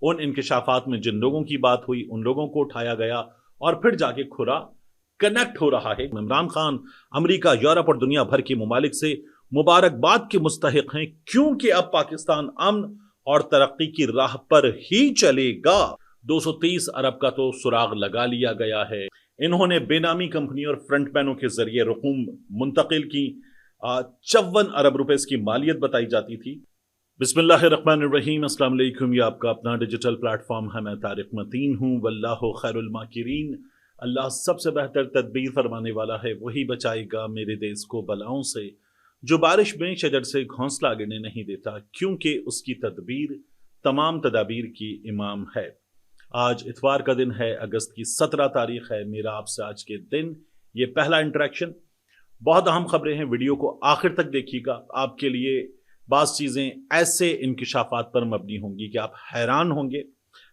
उन इंकशाफात में जिन लोगों की बात हुई उन लोगों को उठाया गया और फिर जाके खुरा कनेक्ट हो रहा है। इमरान खान अमेरिका, यूरोप और दुनिया भर के ममालिक से मुबारकबाद के मुस्तहिक हैं, क्योंकि अब पाकिस्तान अमन और तरक्की की राह पर ही चलेगा। 230 अरब का तो सुराग लगा लिया गया है। इन्होंने बेनामी कंपनी और फ्रंटमैनों के जरिए रकूम मुंतकिल की। 54 अरब रुपए की मालियत बताई जाती थी। बिस्मिल्लाहिर्रहमानिर्रहीम, अस्सलाम वालेकुम। ये आपका अपना डिजिटल प्लेटफॉर्म है। मैं तारिक मतीन हूँ। वल्लाहु खैरुल माकिरीन। अल्लाह सबसे बेहतर तदबीर फरमाने वाला है, वही बचाएगा मेरे देश को बलाओं से। जो बारिश में शजर से घोंसला गिरने नहीं देता, क्योंकि उसकी तदबीर तमाम तदाबीर की इमाम है। आज इतवार का दिन है, अगस्त की 17 तारीख है। मेरा आपसे आज के दिन ये पहला इंटरेक्शन। बहुत अहम खबरें हैं, वीडियो को आखिर तक देखिएगा। आपके लिए बाज़ चीज़ें ऐसे इंकिशाफात पर मबनी होंगी कि आप हैरान होंगे।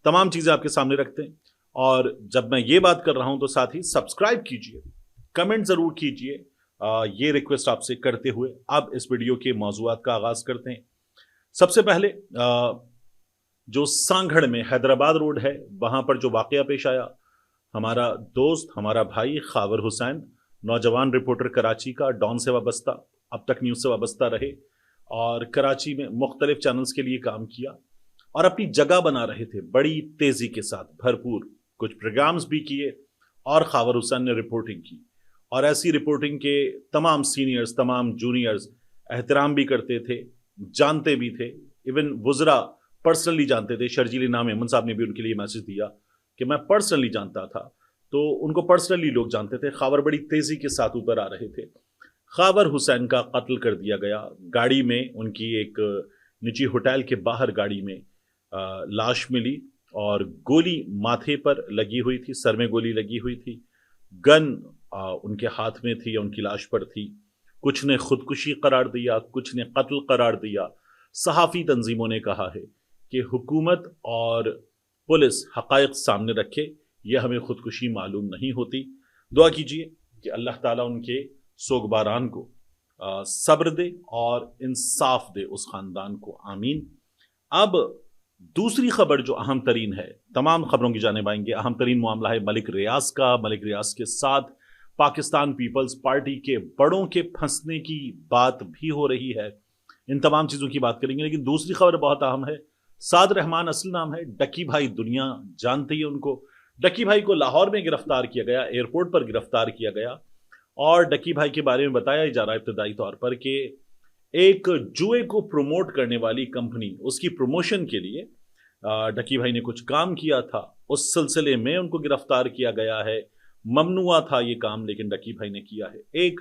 तमाम चीज़ें आपके सामने रखते हैं। और जब मैं ये बात कर रहा हूं तो साथ ही सब्सक्राइब कीजिए, कमेंट ज़रूर कीजिए। ये रिक्वेस्ट आपसे करते हुए अब इस वीडियो के मौज़ूआत का आगाज़ करते हैं। सबसे पहले जो सांगढ़ में हैदराबाद रोड है, वहाँ पर जो वाक़या पेश आया, हमारा दोस्त, हमारा भाई खावर हुसैन, नौजवान रिपोर्टर कराची का, डॉन से वाबस्ता, अब तक न्यूज़ से वाबस्ता रहे और कराची में मुख्तलिफ चैनल्स के लिए काम किया और अपनी जगह बना रहे थे बड़ी तेज़ी के साथ, भरपूर कुछ प्रोग्राम्स भी किए और खावर हुसैन ने रिपोर्टिंग की। और ऐसी रिपोर्टिंग के तमाम सीनियर्स, तमाम जूनियर्स एहतराम भी करते थे, जानते भी थे। इवन वुज़रा पर्सनली जानते थे। शर्जील इनाम अहमद साहब ने भी उनके लिए मैसेज दिया कि मैं पर्सनली जानता था, तो उनको पर्सनली लोग जानते थे। खावर बड़ी तेज़ी के साथ ऊपर आ रहे थे। खावर हुसैन का कत्ल कर दिया गया। गाड़ी में उनकी एक निजी होटल के बाहर गाड़ी में लाश मिली और गोली माथे पर लगी हुई थी, सर में गोली लगी हुई थी। गन उनके हाथ में थी, उनकी लाश पर थी। कुछ ने खुदकुशी करार दिया, कुछ ने कत्ल करार दिया। सहाफ़ी तंजीमों ने कहा है कि हुकूमत और पुलिस हक़ाइक़ सामने रखे, यह हमें खुदकुशी मालूम नहीं होती। दुआ कीजिए कि अल्लाह ताला उनके सोगबारान को सब्र दे और इंसाफ दे उस ख़ानदान को, आमीन। अब दूसरी खबर जो अहम तरीन है, तमाम खबरों की जानिब आएंगे। अहम तरीन मामला है मलिक रियाज का। मलिक रियाज के साथ पाकिस्तान पीपल्स पार्टी के बड़ों के फंसने की बात भी हो रही है। इन तमाम चीज़ों की बात करेंगे, लेकिन दूसरी खबर बहुत अहम है। साद रहमान असल नाम है, डकी भाई दुनिया जानती है उनको। डकी भाई को लाहौर में गिरफ्तार किया गया, एयरपोर्ट पर गिरफ्तार किया गया और डकी भाई के बारे में बताया जा रहा है इब्तदाई तौर पर कि एक जुए को प्रमोट करने वाली कंपनी, उसकी प्रमोशन के लिए डकी भाई ने कुछ काम किया था। उस सिलसिले में उनको गिरफ्तार किया गया है। ममनुआ था ये काम, लेकिन डकी भाई ने किया है। एक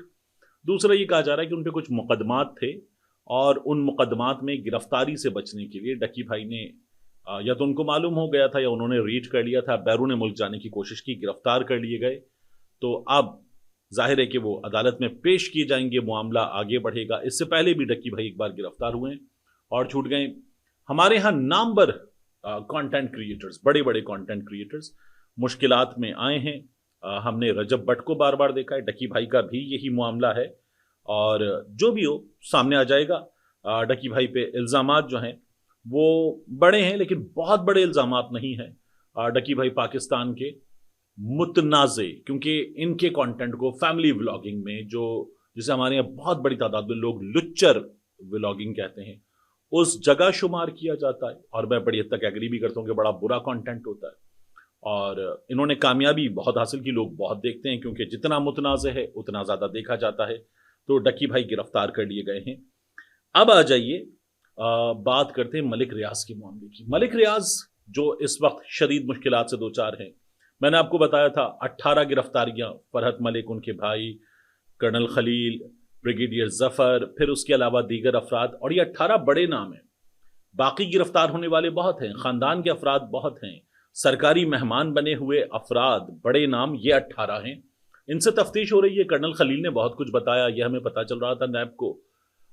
दूसरा ये कहा जा रहा है कि उन पे कुछ मुकदमात थे और उन मुकदमात में गिरफ्तारी से बचने के लिए डकी भाई ने या तो उनको मालूम हो गया था या उन्होंने रीड कर लिया था, बैरून मुल्क जाने की कोशिश की, गिरफ्तार कर लिए गए। तो अब जाहिर है कि वो अदालत में पेश किए जाएंगे, मामला आगे बढ़ेगा। इससे पहले भी डक्की भाई एक बार गिरफ्तार हुए और छूट गए। हमारे यहाँ नामवर कंटेंट क्रिएटर्स, बड़े बड़े कंटेंट क्रिएटर्स मुश्किलात में आए हैं। हमने रजब भट्ट को बार बार देखा है, डक्की भाई का भी यही मामला है और जो भी हो सामने आ जाएगा। डक्की भाई पे इल्ज़ामात जो हैं वो बड़े हैं, लेकिन बहुत बड़े इल्ज़ामात नहीं हैं। डक्की भाई पाकिस्तान के मुतनाज़े, क्योंकि इनके कंटेंट को फैमिली व्लॉगिंग में, जो जिसे हमारे यहाँ बहुत बड़ी तादाद में लोग लुच्चर व्लॉगिंग कहते हैं, उस जगह शुमार किया जाता है। और मैं बड़ी हद तक एग्री भी करता हूँ कि बड़ा बुरा कंटेंट होता है। और इन्होंने कामयाबी बहुत हासिल की, लोग बहुत देखते हैं, क्योंकि जितना मुतनाज़े है उतना ज़्यादा देखा जाता है। तो डक्की भाई गिरफ्तार कर लिए गए हैं। अब आ जाइए बात करते हैं मलिक रियाज के मामले की। मलिक रियाज जो इस वक्त शदीद मुश्किलात से दो चार हैं। मैंने आपको बताया था 18 गिरफ्तारियां, फरहत मलिक, उनके भाई कर्नल खलील, ब्रिगेडियर जफर, फिर उसके अलावा दीगर अफराद, और ये 18 बड़े नाम हैं। बाकी गिरफ्तार होने वाले बहुत हैं, ख़ानदान के अफराद बहुत हैं, सरकारी मेहमान बने हुए अफराद, बड़े नाम, ये 18 हैं। इनसे तफ्तीश हो रही है। कर्नल खलील ने बहुत कुछ बताया, यह हमें पता चल रहा था नैब को।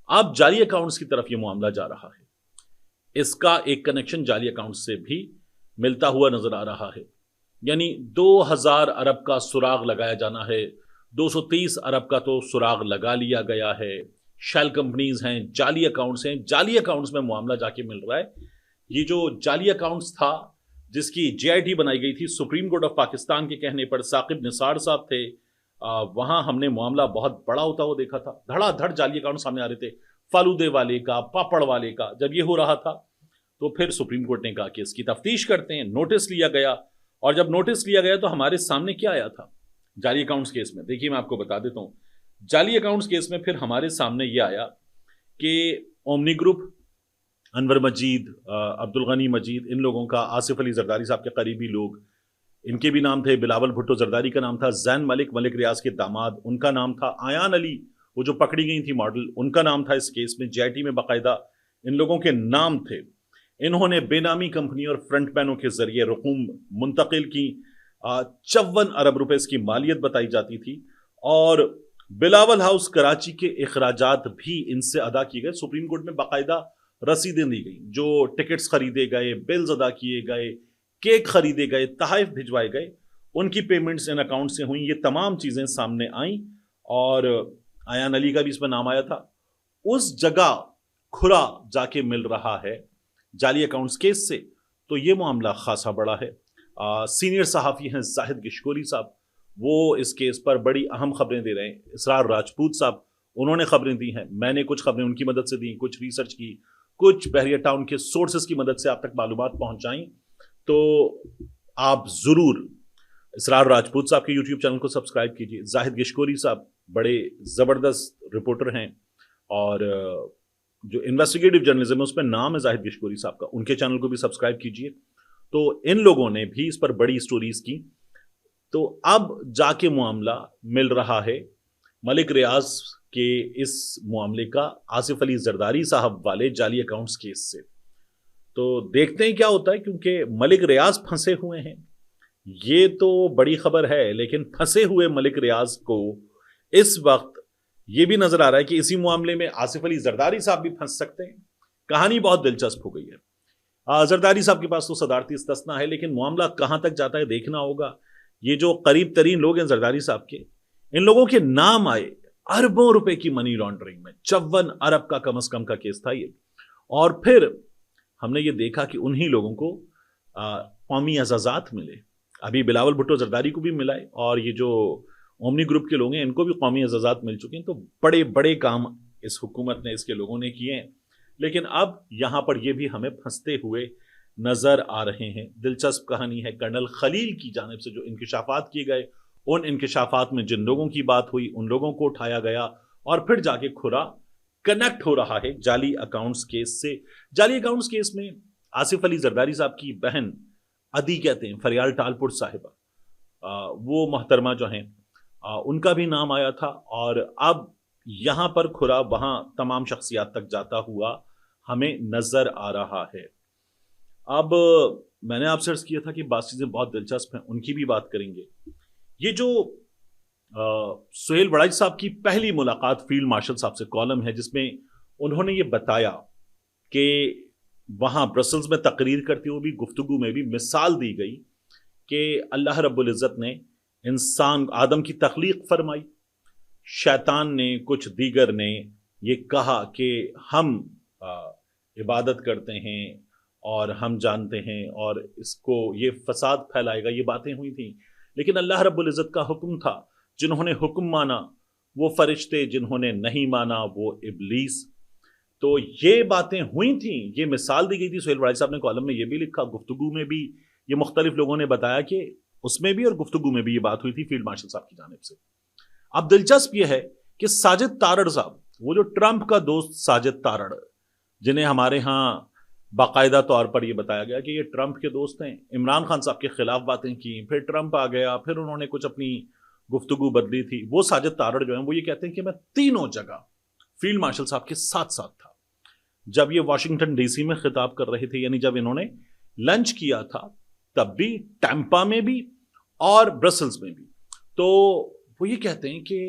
अब जाली अकाउंट्स की तरफ ये मामला जा रहा है। इसका एक कनेक्शन जाली अकाउंट से भी मिलता हुआ नजर आ रहा है। यानी 2000 अरब का सुराग लगाया जाना है। 230 अरब का तो सुराग लगा लिया गया है। शेल कंपनीज हैं, जाली अकाउंट्स हैं। जाली अकाउंट्स में मामला जाके मिल रहा है یہ جو جعلی اکاؤنٹس تھا جس کی JIT بنائی گئی تھی سپریم کورٹ آف پاکستان کے کہنے پر، ثاقب نثار صاحب تھے وہاں، ہم نے معاملہ بہت بڑا ہوتا ہوا دیکھا تھا، دھڑا دھڑ جعلی اکاؤنٹ سامنے آ رہے تھے، فالودے والے کا، پاپڑ والے کا۔ جب یہ ہو رہا تھا تو پھر سپریم کورٹ نے کہا کہ اس کی تفتیش کرتے ہیں، نوٹس لیا گیا، اور جب نوٹس لیا گیا تو ہمارے سامنے کیا آیا تھا جعلی اکاؤنٹس کیس میں؟ دیکھیے میں آپ کو بتا دیتا ہوں، جعلی اکاؤنٹس کیس میں پھر ہمارے سامنے یہ آیا کہ اومنی گروپ، انور مجید، عبدالغنی مجید، ان لوگوں کا، آصف علی زرداری صاحب کے قریبی لوگ، ان کے بھی نام تھے، بلاول بھٹو زرداری کا نام تھا، زین ملک، ملک ریاض کے داماد، ان کا نام تھا، آیان علی وہ جو پکڑی گئی تھی ماڈل، ان کا نام تھا اس کیس میں، JIT میں باقاعدہ ان لوگوں کے نام تھے۔ انہوں نے بے نامی کمپنی اور فرنٹ مینوں کے ذریعے رقوم منتقل کی، 54 ارب روپے اس کی مالیت بتائی جاتی تھی، اور بلاول ہاؤس کراچی کے اخراجات بھی ان سے ادا کیے گئے۔ سپریم کورٹ میں باقاعدہ رسیدیں دی گئی، جو ٹکٹس خریدے گئے، بلز ادا کیے گئے، کیک خریدے گئے، تحائف بھجوائے گئے، ان کی پیمنٹس ان اکاؤنٹ سے ہوئیں، یہ تمام چیزیں سامنے آئیں، اور ایان علی کا بھی اس میں نام آیا تھا۔ اس جگہ کھرا جا کے مل رہا ہے جعلی اکاؤنٹس کیس سے، تو یہ معاملہ خاصا بڑا ہے۔ سینئر صحافی ہیں زاہد گشکوری صاحب، وہ اس کیس پر بڑی اہم خبریں دے رہے ہیں۔ اسرار راجپوت صاحب، انہوں نے خبریں دی ہیں، میں نے کچھ خبریں ان کی مدد سے دی، کچھ ریسرچ کی، کچھ بحریہ ٹاؤن کے سورسز کی مدد سے آپ تک معلومات پہنچائیں، تو آپ ضرور اسرار راجپوت صاحب کے یوٹیوب چینل کو سبسکرائب کیجیے۔ زاہد گشکوری صاحب بڑے زبردست رپورٹر ہیں، اور جو انویسٹیگیٹو جرنلزم ہے اس میں نام ہے زاہد گشکوری صاحب کا، ان کے چینل کو بھی سبسکرائب کیجیے۔ تو ان لوگوں نے بھی اس پر بڑی سٹوریز کی، تو اب جا کے معاملہ مل رہا ہے ملک ریاض کے اس معاملے کا آصف علی زرداری صاحب والے جعلی اکاؤنٹس کیس سے۔ تو دیکھتے ہیں کیا ہوتا ہے، کیونکہ ملک ریاض پھنسے ہوئے ہیں، یہ تو بڑی خبر ہے، لیکن پھنسے ہوئے ملک ریاض کو اس وقت یہ بھی نظر آ رہا ہے کہ اسی معاملے میں آصف علی زرداری صاحب بھی پھنس سکتے ہیں۔ کہانی بہت دلچسپ ہو گئی ہے۔ زرداری صاحب کے پاس تو صدارتی استثنا ہے، لیکن معاملہ کہاں تک جاتا ہے دیکھنا ہوگا۔ یہ جو قریب ترین لوگ ہیں زرداری صاحب کے، ان لوگوں کے نام آئے اربوں روپے کی منی لانڈرنگ میں، 54 ارب کا کم از کم کا کیس تھا یہ۔ اور پھر ہم نے یہ دیکھا کہ انہی لوگوں کو قومی اعزازات ملے، ابھی بلاول بھٹو زرداری کو بھی ملا ہے، اور یہ جو اومنی گروپ کے لوگ ہیں ان کو بھی قومی اعزازات مل چکے ہیں۔ تو بڑے بڑے کام اس حکومت نے، اس کے لوگوں نے کیے ہیں، لیکن اب یہاں پر یہ بھی ہمیں پھنستے ہوئے نظر آ رہے ہیں۔ دلچسپ کہانی ہے کرنل خلیل کی جانب سے جو انکشافات کیے گئے، ان انکشافات میں جن لوگوں کی بات ہوئی ان لوگوں کو اٹھایا گیا، اور پھر جا کے کھرا کنیکٹ ہو رہا ہے جعلی اکاؤنٹس کیس سے۔ جعلی اکاؤنٹس کیس میں آصف علی زرداری صاحب کی بہن ادی کہتے ہیں، فریال ٹالپور صاحبہ، وہ محترمہ جو ہیں، ان کا بھی نام آیا تھا، اور اب یہاں پر کھرا وہاں تمام شخصیات تک جاتا ہوا ہمیں نظر آ رہا ہے۔ اب میں نے آپ سے عرض کیا تھا کہ بعض چیزیں بہت دلچسپ ہیں، ان کی بھی بات کریں گے۔ یہ جو سہیل وڑائی صاحب کی پہلی ملاقات فیلڈ مارشل صاحب سے، کالم ہے جس میں انہوں نے یہ بتایا کہ وہاں برسلز میں تقریر کرتے ہوئے بھی، گفتگو میں بھی مثال دی گئی کہ اللہ رب العزت نے انسان آدم کی تخلیق فرمائی، شیطان نے، کچھ دیگر نے یہ کہا کہ ہم عبادت کرتے ہیں اور ہم جانتے ہیں اور اس کو یہ فساد پھیلائے گا، یہ باتیں ہوئی تھیں، لیکن اللہ رب العزت کا حکم تھا، جنہوں نے حکم مانا وہ فرشتے، جنہوں نے نہیں مانا وہ ابلیس۔ تو یہ باتیں ہوئی تھیں، یہ مثال دی گئی تھی۔ سہیل وڑائی صاحب نے کالم میں یہ بھی لکھا، گفتگو میں بھی یہ مختلف لوگوں نے بتایا کہ اس میں بھی اور گفتگو میں بھی یہ بات ہوئی تھی فیلڈ مارشل صاحب کی جانب سے۔ اب دلچسپ یہ ہے کہ ساجد تارڑ صاحب، وہ جو ٹرمپ کا دوست ساجد تارڑ، جنہیں ہمارے ہاں باقاعدہ طور پر یہ بتایا گیا کہ یہ ٹرمپ کے دوست ہیں، عمران خان صاحب کے خلاف باتیں کی، پھر ٹرمپ آ گیا، پھر انہوں نے کچھ اپنی گفتگو بدلی تھی۔ وہ ساجد تارڑ جو ہیں وہ یہ کہتے ہیں کہ میں تینوں جگہ فیلڈ مارشل صاحب کے ساتھ ساتھ تھا، جب یہ واشنگٹن ڈی سی میں خطاب کر رہے تھے، یعنی جب انہوں نے لنچ کیا تھا تب بھی، ٹیمپا میں بھی اور برسلز میں بھی۔ تو وہ یہ کہتے ہیں کہ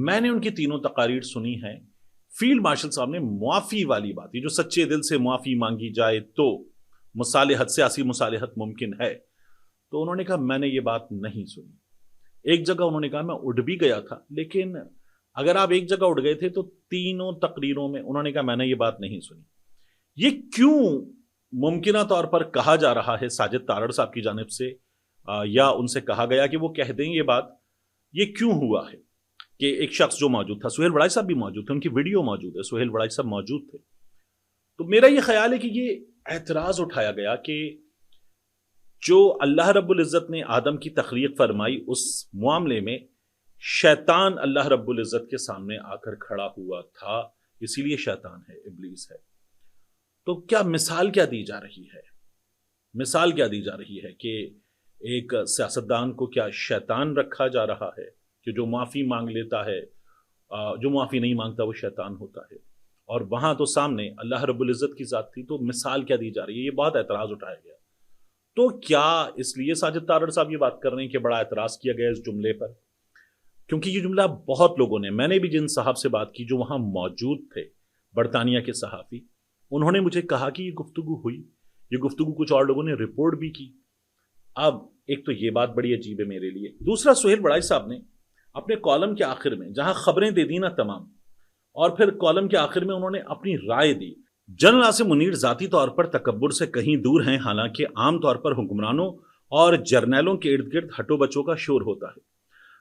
میں نے ان کی تینوں تقاریر سنی ہیں، فیلڈ مارشل صاحب نے معافی والی بات، یہ جو سچے دل سے معافی مانگی جائے تو مصالحت، سیاسی مصالحت ممکن ہے، تو انہوں نے کہا میں نے یہ بات نہیں سنی۔ ایک جگہ انہوں نے کہا میں اٹھ بھی گیا تھا، لیکن اگر آپ ایک جگہ اٹھ گئے تھے تو تینوں تقریروں میں، انہوں نے کہا میں نے یہ بات نہیں سنی۔ یہ کیوں मुमकिना तौर पर कहा जा रहा है साजिद तारड़ साहब की जानिब से या उनसे कहा गया कि वो कह दें ये बात, ये क्यों हुआ है कि एक शख्स जो मौजूद था, सुहेल वड़ाई साहब भी मौजूद थे, उनकी वीडियो मौजूद है, सुहेल वड़ाई साहब मौजूद थे। तो मेरा ये ख्याल है कि ये एतराज उठाया गया कि जो अल्लाह रब्बुल इज़्ज़त ने आदम की तख्लीक फरमाई, उस मामले में शैतान अल्लाह रब्बुल इज़्ज़त के सामने आकर खड़ा हुआ था, इसीलिए शैतान है, इब्लीस है। तो क्या मिसाल क्या दी जा रही है? मिसाल क्या दी जा रही है कि एक सियासतदान को क्या शैतान रखा जा रहा है कि जो माफ़ी मांग लेता है, जो माफ़ी नहीं मांगता वो शैतान होता है, और वहाँ तो सामने अल्लाह रब्बुल इज़्ज़त की ज़ात थी। तो मिसाल क्या दी जा रही है? ये बहुत एतराज़ उठाया गया। तो क्या इसलिए साजिद तारड़ साहब ये बात कर रहे हैं कि बड़ा एतराज़ किया गया इस जुमले पर? क्योंकि ये जुमला बहुत लोगों ने, मैंने भी जिन साहब से बात की जो वहाँ मौजूद थे, बरतानिया के सहाफ़ी, उन्होंने मुझे कहा कि ये गुफ्तगू हुई, ये गुफ्तगू कुछ और लोगों ने रिपोर्ट भी की। अब एक तो ये बात बड़ी अजीब है मेरे लिए। दूसरा, सुहेल वड़ाई साहब ने अपने कॉलम के आखिर में जहां खबरें दे दी ना तमाम, और फिर कॉलम के आखिर में उन्होंने अपनी राय दी। जनरल आसिम मुनीर जाती तौर पर तकब्बुर से कहीं दूर हैं, हालांकि आम तौर पर हुक्मरानों और जर्नैलों के इर्द गिर्द हटो बच्चों का शोर होता है,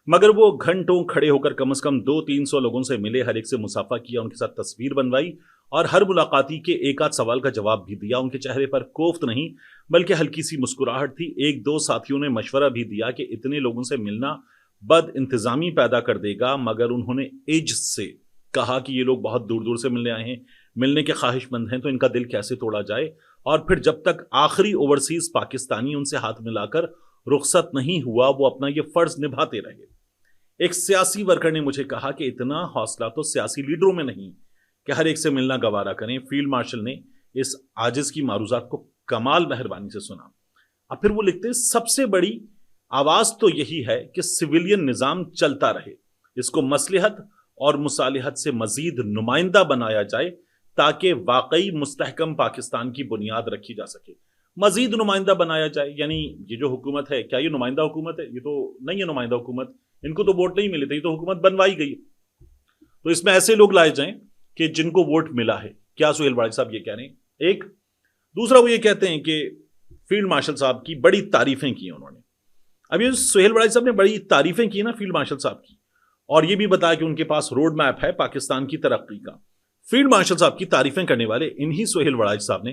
मगर वो घंटों खड़े होकर कम से कम 200-300 लोगों से मिले, हर एक से मुसाफा किया, उनके साथ तस्वीर बनवाई और हर मुलाकाती के एक आध सवाल का जवाब भी दिया। उनके चेहरे पर कोफ्त नहीं बल्कि हल्की सी मुस्कुराहट थी। एक दो साथियों ने मशवरा भी दिया कि इतने लोगों से मिलना बद इंतजामी पैदा कर देगा, मगर उन्होंने एज से कहा कि ये लोग बहुत दूर दूर से मिलने आए हैं, मिलने के ख्वाहिशमंद हैं, तो इनका दिल कैसे तोड़ा जाए। और फिर जब तक आखिरी ओवरसीज पाकिस्तानी उनसे हाथ मिलाकर रुखसत नहीं हुआ, वो अपना ये फर्ज निभाते रहे। एक सियासी वर्कर ने मुझे कहा कि इतना हौसला तो सियासी लीडरों में नहीं कि हर एक से मिलना गवारा करें। फील्ड मार्शल ने इस आजिज की मारूजात को कमाल मेहरबानी से सुना। अब फिर वो लिखते, सबसे बड़ी आवाज तो यही है कि सिविलियन निजाम चलता रहे, इसको मसलहत और मुसालिहत से मजीद नुमाइंदा बनाया जाए ताकि वाकई मुस्तहकम पाकिस्तान की बुनियाद रखी जा सके। मजीद नुमाइंदा बनाया जाए यानी ये जो हुकूमत है, क्या ये नुमाइंदा हुकूमत है? ये तो नहीं है नुमाइंदा हुकूमत, इनको तो वोट नहीं मिले थे, ये तो हुकूमत बनवाई गई। तो इसमें ऐसे लोग लाए जाएं कि जिनको वोट मिला है। क्या सुहेल वड़ाई साहब ये कह रहे हैं? एक दूसरा, वो ये कहते हैं कि फील्ड मार्शल साहब की बड़ी तारीफें की उन्होंने। अब ये सुहेल वड़ाई साहब ने बड़ी तारीफें की ना फील्ड मार्शल साहब की, और ये भी बताया कि उनके पास रोड मैप है पाकिस्तान की तरक्की का। फील्ड मार्शल साहब की तारीफें करने वाले इन्हीं सुहेल वड़ाई साहब ने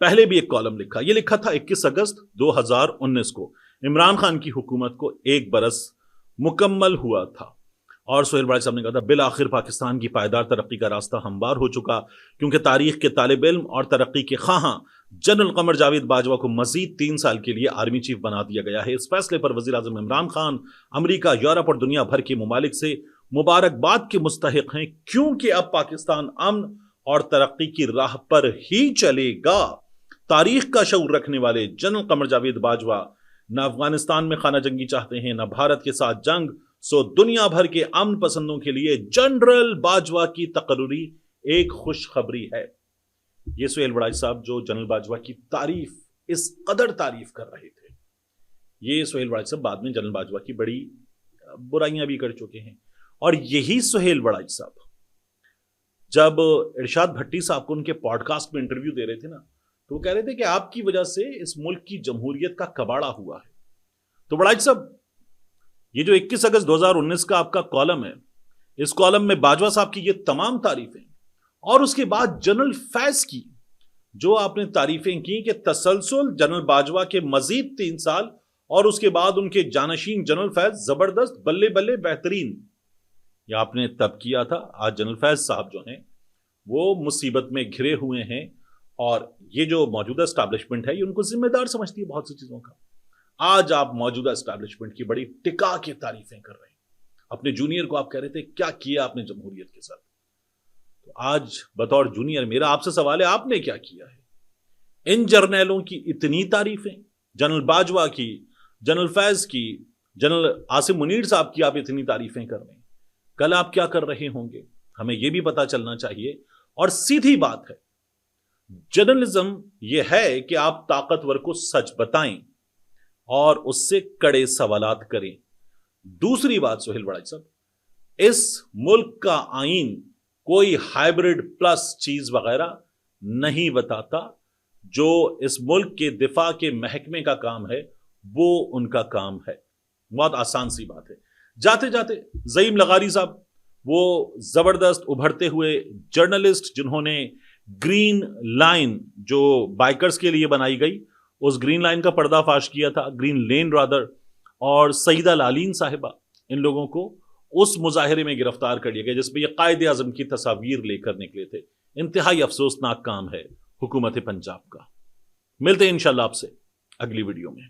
पहले भी एक कॉलम लिखा। ये लिखा था 21 अगस्त 2019 को, इमरान खान की हुकूमत को 1 बरस मुकम्मल हुआ था, और सुहेल वड़ाई साहब ने कहा था बिल आखिर पाकिस्तान की पायदार तरक्की का रास्ता हमवार हो चुका, क्योंकि तारीख के तालिब इल्म और तरक्की के ख्वाहां जनरल कमर जावेद बाजवा को मजीद 3 साल के लिए आर्मी चीफ बना दिया गया है। इस फैसले पर वजीर आजम इमरान खान अमरीका, यूरोप और दुनिया भर के मुमालिक से मुबारकबाद के मुस्तहिक हैं, क्योंकि अब पाकिस्तान अमन और तरक्की की राह पर ही चलेगा। तारीख का शऊर रखने वाले जनरल कमर जावेद बाजवा न अफगानिस्तान में खाना जंगी चाहते हैं, न भारत के साथ जंग। सो दुनिया भर के अमन पसंदों के लिए जनरल बाजवा की तकर्री एक खुशखबरी है। ये सुहेल वड़ाई साहब जो जनरल बाजवा की तारीफ, इस कदर तारीफ कर रहे थे, ये सुहेल वड़ाई साहब बाद में जनरल बाजवा की बड़ी बुराइयां भी कर चुके हैं। और यही सुहेल वड़ाई साहब जब इरशाद भट्टी साहब को उनके पॉडकास्ट में इंटरव्यू दे रहे थे ना, तो वो कह रहे थे कि आपकी वजह से इस मुल्क की जमहूरियत का कबाड़ा हुआ है। तो वड़ाई साहब, ये जो 21 अगस्त 2019 का आपका कॉलम है, इस कॉलम में बाजवा साहब की ये तमाम तारीफें, और उसके बाद जनरल फैज की जो आपने तारीफें की कि तसलसल जनरल बाजवा के मजीद 3 साल, और उसके बाद उनके जानशीन जनरल फैज जबरदस्त, बल्ले बल्ले, बेहतरीन, ये आपने तब किया था। आज जनरल फैज साहब जो हैं वो मुसीबत में घिरे हुए हैं, और ये जो मौजूदा एस्टैब्लिशमेंट है ये उनको जिम्मेदार समझती है बहुत सी चीजों का। आज आप मौजूदा एस्टैब्लिशमेंट की बड़ी टिका के तारीफें कर रहे हैं। अपने जूनियर को आप कह रहे थे क्या किया आपने जमहूरियत के साथ, तो आज बतौर जूनियर मेरा आपसे सवाल है, आपने क्या किया है? इन जर्नैलों की इतनी तारीफें, जनरल बाजवा की, जनरल फैज की, जनरल आसिम मुनीर साहब की आप इतनी तारीफें कर रहे हैं, कल आप क्या कर रहे होंगे हमें यह भी पता चलना चाहिए। और सीधी बात है, जर्नलिज्म यह है कि आप ताकतवर को सच बताएं और उससे कड़े सवालात करें। दूसरी बात सुहेल वड़ाई साहब, इस मुल्क का आईन कोई हाइब्रिड प्लस चीज वगैरह नहीं बताता। جو اس ملک کے دفاع کے محکمے کا کام ہے وہ ان کا کام ہے. بہت آسان سی بات ہے. جاتے جاتے زعیم لغاری صاحب وہ زبردست ابھرتے ہوئے جرنلسٹ جنہوں نے گرین لائن جو بائکرز کے لیے بنائی گئی اس گرین لائن کا پردہ فاش کیا تھا، گرین لین رادر، اور سعیدہ لالین صاحبہ، ان لوگوں کو اس مظاہرے میں گرفتار کر لیا گیا جس میں یہ قائد اعظم کی تصاویر لے کر نکلے تھے. انتہائی افسوسناک کام ہے حکومت پنجاب کا. ملتے ہیں انشاءاللہ آپ سے اگلی ویڈیو میں.